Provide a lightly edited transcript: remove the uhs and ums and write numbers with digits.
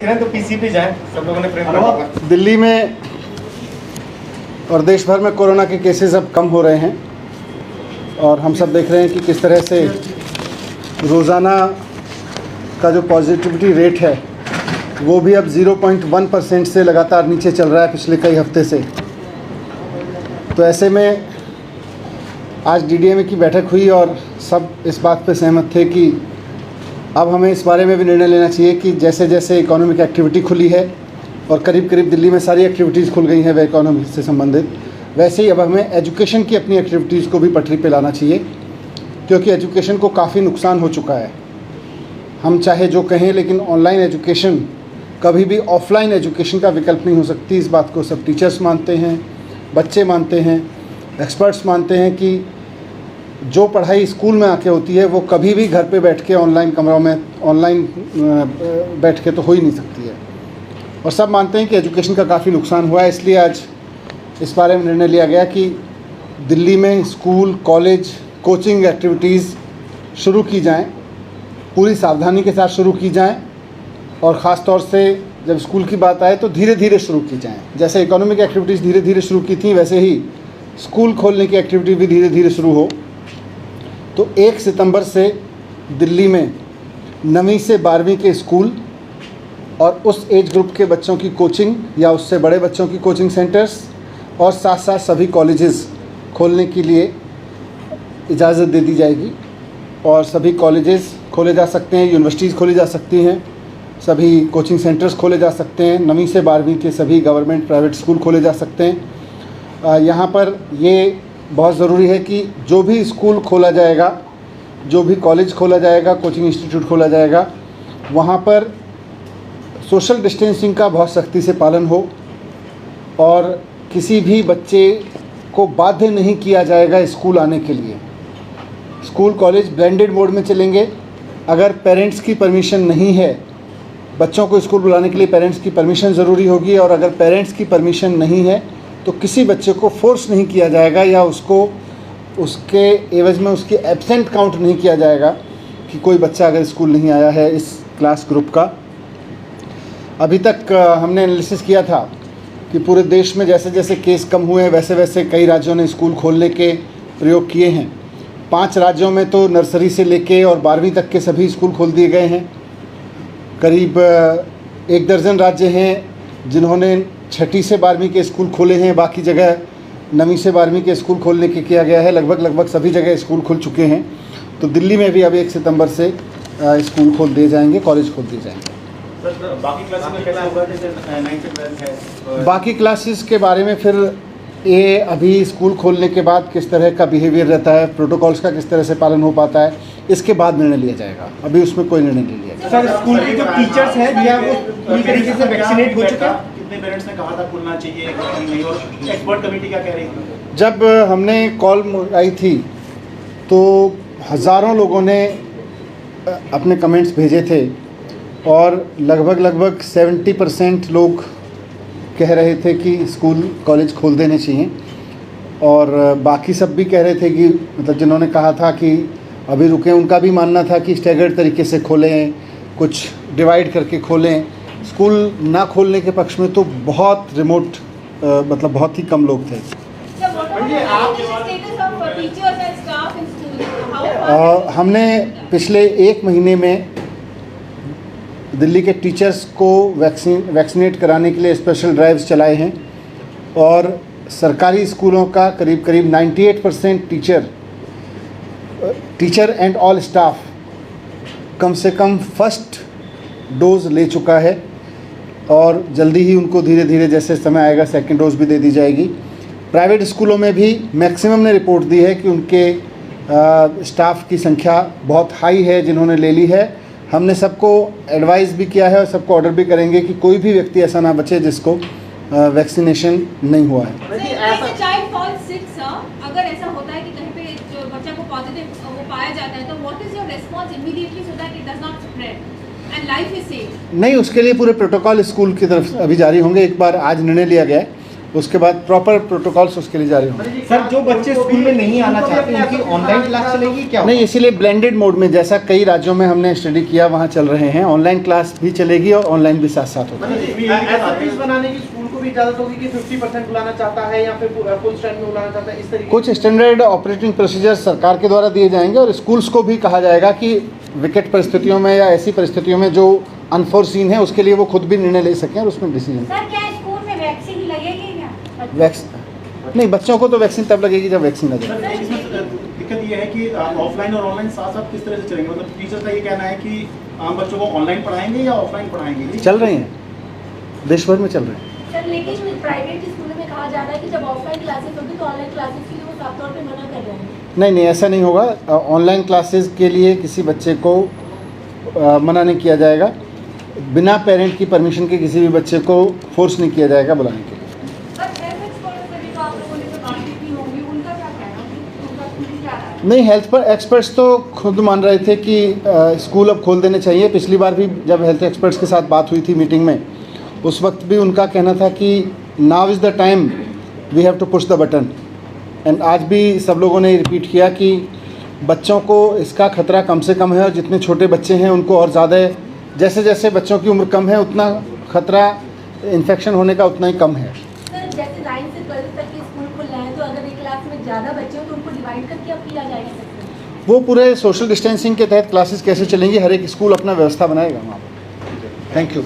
तो पीसी पे जाएं, सब लोगों ने फ्रेम करा। दिल्ली में और देश भर में कोरोना के केसेस अब कम हो रहे हैं और हम सब देख रहे हैं कि किस तरह से रोज़ाना का जो पॉजिटिविटी रेट है वो भी अब 0.1% से लगातार नीचे चल रहा है पिछले कई हफ्ते से। तो ऐसे में आज डीडीएमए की बैठक हुई और सब इस बात पे सहमत थे कि अब हमें इस बारे में भी निर्णय लेना चाहिए कि जैसे जैसे इकोनॉमिक एक्टिविटी खुली है और करीब करीब दिल्ली में सारी एक्टिविटीज़ खुल गई हैं वे इकोनॉमी से संबंधित, वैसे ही अब हमें एजुकेशन की अपनी एक्टिविटीज़ को भी पटरी पे लाना चाहिए, क्योंकि एजुकेशन को काफ़ी नुकसान हो चुका है। हम चाहे जो कहें, लेकिन ऑनलाइन एजुकेशन कभी भी ऑफलाइन एजुकेशन का विकल्प नहीं हो सकती। इस बात को सब टीचर्स मानते हैं, बच्चे मानते हैं, एक्सपर्ट्स मानते हैं कि जो पढ़ाई स्कूल में आके होती है वो कभी भी घर पे बैठ के ऑनलाइन कमरों में ऑनलाइन बैठ के तो हो ही नहीं सकती है। और सब मानते हैं कि एजुकेशन का काफ़ी नुकसान हुआ है। इसलिए आज इस बारे में निर्णय लिया गया कि दिल्ली में स्कूल, कॉलेज, कोचिंग एक्टिविटीज़ शुरू की जाएं, पूरी सावधानी के साथ शुरू की जाएं और ख़ास तौर से जब स्कूल की बात आए तो धीरे धीरे शुरू की जाएं। जैसे इकोनॉमिक एक्टिविटीज़ धीरे धीरे शुरू की थी, वैसे ही स्कूल खोलने की एक्टिविटी भी धीरे धीरे शुरू हो। तो 1 सितंबर से दिल्ली में 9वीं से 12वीं के स्कूल और उस एज ग्रुप के बच्चों की कोचिंग या उससे बड़े बच्चों की कोचिंग सेंटर्स और साथ साथ सभी कॉलेजेस खोलने के लिए इजाज़त दे दी जाएगी और सभी कॉलेजेस खोले जा सकते हैं, यूनिवर्सिटीज़ खोली जा सकती हैं, सभी कोचिंग सेंटर्स खोले जा सकते हैं, 9वीं से 12वीं के सभी गवर्नमेंट प्राइवेट स्कूल खोले जा सकते हैं। यहाँ पर ये बहुत ज़रूरी है कि जो भी स्कूल खोला जाएगा, जो भी कॉलेज खोला जाएगा, कोचिंग इंस्टीट्यूट खोला जाएगा, वहाँ पर सोशल डिस्टेंसिंग का बहुत सख्ती से पालन हो और किसी भी बच्चे को बाध्य नहीं किया जाएगा स्कूल आने के लिए। स्कूल कॉलेज ब्लेंडेड मोड में चलेंगे। अगर पेरेंट्स की परमिशन नहीं है, बच्चों को स्कूल बुलाने के लिए पेरेंट्स की परमिशन ज़रूरी होगी, और अगर पेरेंट्स की परमिशन नहीं है तो किसी बच्चे को फोर्स नहीं किया जाएगा या उसको उसके एवज में उसकी एब्सेंट काउंट नहीं किया जाएगा कि कोई बच्चा अगर स्कूल नहीं आया है इस क्लास ग्रुप का। अभी तक हमने एनालिसिस किया था कि पूरे देश में जैसे जैसे केस कम हुए हैं वैसे वैसे कई राज्यों ने स्कूल खोलने के प्रयोग किए हैं। 5 राज्यों में तो नर्सरी से लेके और 12वीं तक के सभी स्कूल खोल दिए गए हैं। करीब 1 दर्जन राज्य हैं जिन्होंने 6ठी से 12वीं के स्कूल खोले हैं। बाकी जगह 9वीं से 12वीं के स्कूल खोलने के किया गया है। लगभग सभी जगह स्कूल खुल चुके हैं। तो दिल्ली में भी अब 1 सितंबर से स्कूल खोल दिए जाएंगे, कॉलेज खोल दिए जाएंगे। सर, बाकी क्लासेस में कैसा होगा? जैसे 9 से 12 है, बाकी क्लासेस के बारे में फिर ये अभी स्कूल खोलने के बाद किस तरह का बिहेवियर रहता है, प्रोटोकॉल्स का किस तरह से पालन हो पाता है, इसके बाद निर्णय लिया जाएगा। अभी उसमें कोई निर्णय नहीं लिया गया। सर, स्कूल के जो टीचर्स हैं भैया वो पूरी तरीके से वैक्सीनेट हो चुके हैं? कितने पेरेंट्स ने कहा था खुलना चाहिए नहीं, और एक्सपर्ट कमेटी क्या कह रही है? जब हमने कॉल आई थी तो हज़ारों लोगों ने अपने कमेंट्स भेजे थे और लगभग 70% लोग कह रहे थे कि स्कूल कॉलेज खोल देने चाहिए, और बाकी सब भी कह रहे थे कि मतलब जिन्होंने कहा था कि अभी रुकें, उनका भी मानना था कि स्टैगर्ड तरीके से खोलें, कुछ डिवाइड करके खोलें। स्कूल ना खोलने के पक्ष में तो बहुत रिमोट मतलब बहुत ही कम लोग थे। हमने पिछले 1 महीने में दिल्ली के टीचर्स को वैक्सीनेट कराने के लिए स्पेशल ड्राइव्स चलाए हैं और सरकारी स्कूलों का करीब 98% टीचर एंड ऑल स्टाफ कम से कम फर्स्ट डोज ले चुका है और जल्दी ही उनको धीरे धीरे जैसे समय आएगा सेकंड डोज भी दे दी जाएगी। प्राइवेट स्कूलों में भी मैक्सिमम ने रिपोर्ट दी है कि उनके स्टाफ की संख्या बहुत हाई है जिन्होंने ले ली है। हमने सबको एडवाइस भी किया है और सबको ऑर्डर भी करेंगे कि कोई भी व्यक्ति ऐसा ना बचे जिसको वैक्सीनेशन नहीं हुआ है। अगर ऐसा होता है कि कहीं पे जो बच्चा को पॉजिटिव वो पाया जाता है, तो what is your response immediately so that it does not spread and life is safe? नहीं, उसके लिए पूरे प्रोटोकॉल स्कूल की तरफ अभी जारी होंगे। एक बार आज निर्णय लिया गया है, उसके बाद प्रॉपर प्रोटोकॉल्स उसके लिए जारी होंगे। सर जो बच्चे स्कूल में नहीं आना चाहते उनकी ऑनलाइन क्लास चलेगी क्या? नहीं, इसीलिए ब्लेंडेड मोड में, जैसा कई राज्यों में हमने स्टडी किया वहाँ चल रहे हैं, ऑनलाइन क्लास भी चलेगी और ऑनलाइन भी साथ साथ होगी। SOPs बनाने की स्कूल को भी इजाजत होगी कि 50% बुलाना चाहता है या फिर फुल स्ट्रेंथ में बुलाना चाहता है, इस तरीके कुछ स्टैंडर्ड ऑपरेटिंग प्रोसीजर सरकार के द्वारा दिए जाएंगे और स्कूल्स को भी कहा जाएगा कि विकट परिस्थितियों में या ऐसी परिस्थितियों में जो अनफोर्सीन है उसके लिए वो खुद भी निर्णय ले सकें और उसमें डिसीजन। सर क्या स्कूल में वैक्सीन लगेगी क्या? नहीं, बच्चों को तो वैक्सीन तब लगेगी जब वैक्सीन लगे। सर, इसमें दिक्कत ये है कि ऑफलाइन और ऑनलाइन साथ साथ किस तरह से चलेंगे? मतलब टीचर का ये कहना है कि आम बच्चों को ऑनलाइन पढ़ाएंगे या ऑफलाइन पढ़ाएंगे? चल रहे हैं, देश भर में चल रहे हैं। सर लेकिन प्राइवेट स्कूलों में कहा जा रहा है कि जब ऑफलाइन क्लासेस होगी तो ऑनलाइन क्लासेस के लिए वो साफ तौर पे मना कर रहे हैं। नहीं, ऐसा नहीं होगा। ऑनलाइन क्लासेस के लिए किसी बच्चे को मना नहीं किया जाएगा। बिना पेरेंट की परमिशन के किसी भी बच्चे को फोर्स नहीं किया जाएगा बुलाने के लिए। नहीं, हेल्थ पर एक्सपर्ट्स तो खुद मान रहे थे कि स्कूल अब खोल देने चाहिए। पिछली बार भी जब हेल्थ एक्सपर्ट्स के साथ बात हुई थी मीटिंग में, उस वक्त भी उनका कहना था कि now is the time we have to push the button. And आज भी सब लोगों ने रिपीट किया कि बच्चों को इसका खतरा कम से कम है और जितने छोटे बच्चे हैं उनको और ज़्यादा है। जैसे जैसे बच्चों की उम्र कम है उतना खतरा इन्फेक्शन होने का उतना ही कम है। सर जैसे 9 से 12 तक के स्कूल खुल रहे हैं तो अगर एक क्लास में ज़्यादा बच्चे हो तो उनको डिवाइड करके अब किया जाएगा? वो पूरे सोशल डिस्टेंसिंग के तहत क्लासेस कैसे चलेंगी, हर एक स्कूल अपना व्यवस्था बनाएगा वहाँ पर। Thank you.